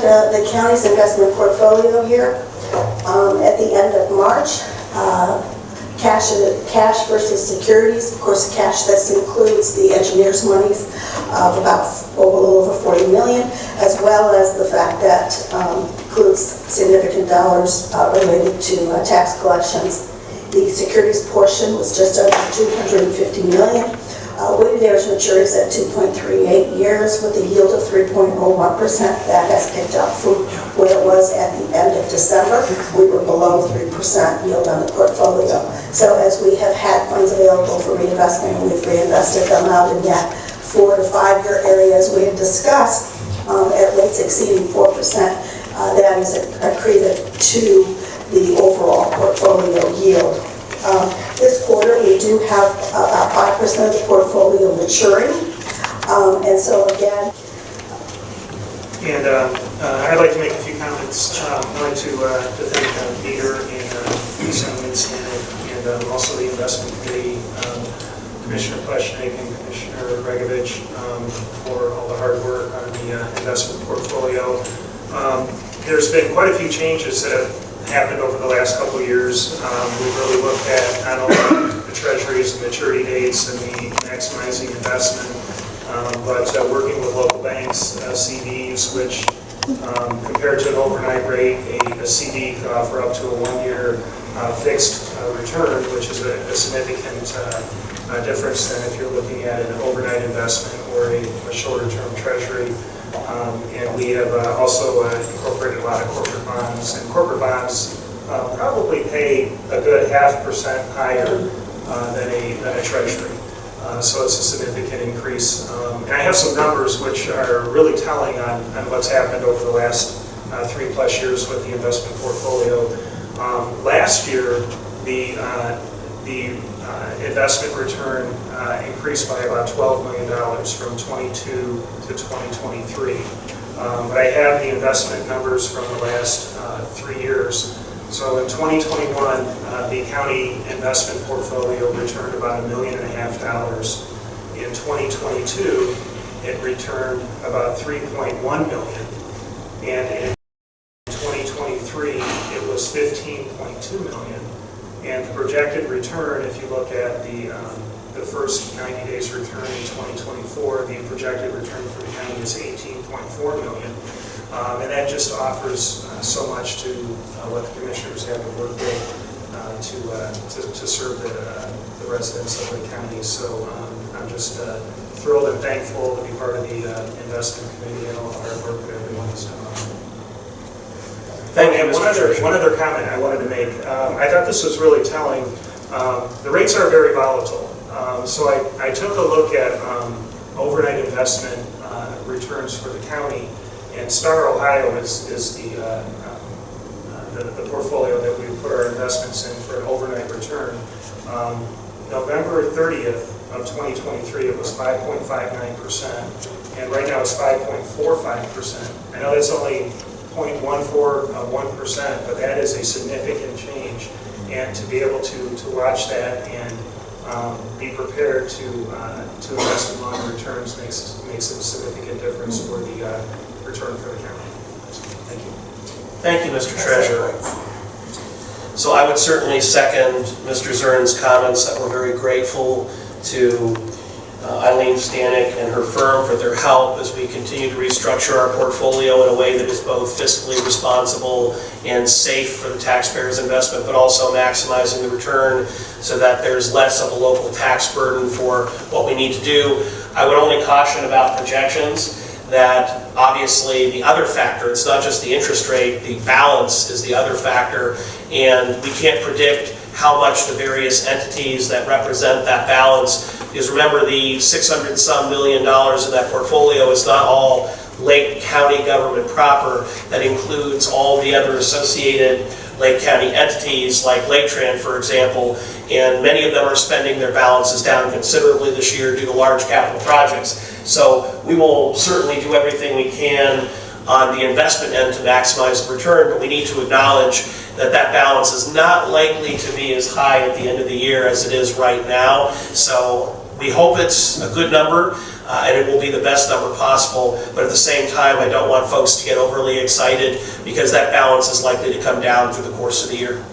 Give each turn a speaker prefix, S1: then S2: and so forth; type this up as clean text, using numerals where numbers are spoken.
S1: the county's investment portfolio here. At the end of March, cash versus securities. Of course, cash, that includes the engineers' monies of about a little over 40 million, as well as the fact that includes significant dollars related to tax collections. The securities portion was just over 250 million. Weighted average maturity is at 2.38 years with a yield of 3.01%. That has picked up from where it was at the end of December. We were below 3% yield on the portfolio. So as we have had funds available for reinvestment, and we've reinvested them out in that 4 to 5 year area, as we had discussed, at rates exceeding 4%, that is accretive to the overall portfolio yield. This quarter, we do have about 5% of the portfolio maturing, and so again.
S2: And I'd like to make a few comments. I'd like to thank Peter and Senator Stanek, and also the investment committee, Commissioner Pleshnik and Commissioner Regovich, for all the hard work on the investment portfolio. There's been quite a few changes that have happened over the last couple of years. We've really looked at not only the treasuries and maturity dates and the maximizing investment, but working with local banks, CDs, which compared to an overnight rate, a CD could offer up to a 1 year fixed return, which is a significant difference than if you're looking at an overnight investment or a shorter term treasury. And we have also incorporated a lot of corporate bonds, and corporate bonds probably pay a good 0.5% higher than a treasury. So it's a significant increase. And I have some numbers which are really telling on what's happened over the last 3+ years with the investment portfolio. Last year, the investment return increased by about $12 million from 22 to 2023. But I have the investment numbers from the last 3 years. So in 2021, the county investment portfolio returned about $1.5 million. In 2022, it returned about $3.1 million. And in 2023, it was $15.2 million. And the projected return, if you look at the first 90 days return in 2024, the projected return for the county is $18.4 million. And that just offers so much to what the commissioners have to work with to serve the residents of the county. So I'm just thrilled and thankful to be part of the investment committee and all the hard work that everyone has done.
S3: Thank you,
S2: One other comment I wanted to make. I thought this was really telling. The rates are very volatile. So I took a look at overnight investment returns for the county, and Star Ohio is the portfolio that we put our investments in for an overnight return. November 30th of 2023, it was 5.59%, and right now it's 5.45%. I know that's only 0.14%, but that is a significant change. And to be able to watch that and be prepared to invest in long returns makes a significant difference for the return for the county. Thank you.
S3: Thank you, Mr. Treasurer. So I would certainly second Mr. Zern's comments that we're very grateful to Eileen Stanek and her firm for their help as we continue to restructure our portfolio in a way that is both fiscally responsible and safe for the taxpayer's investment, but also maximizing the return so that there's less of a local tax burden for what we need to do. I would only caution about projections that obviously the other factor, it's not just the interest rate, the balance is the other factor, and we can't predict how much the various entities that represent that balance, because remember the $600-some million in that portfolio is not all Lake County government proper. That includes all the other associated Lake County entities like Lake Tran, for example, and many of them are spending their balances down considerably this year due to large capital projects. So we will certainly do everything we can on the investment end to maximize the return, but we need to acknowledge that that balance is not likely to be as high at the end of the year as it is right now. So we hope it's a good number, and it will be the best number possible, but at the same time, I don't want folks to get overly excited because that balance is likely to come down through the course of the year.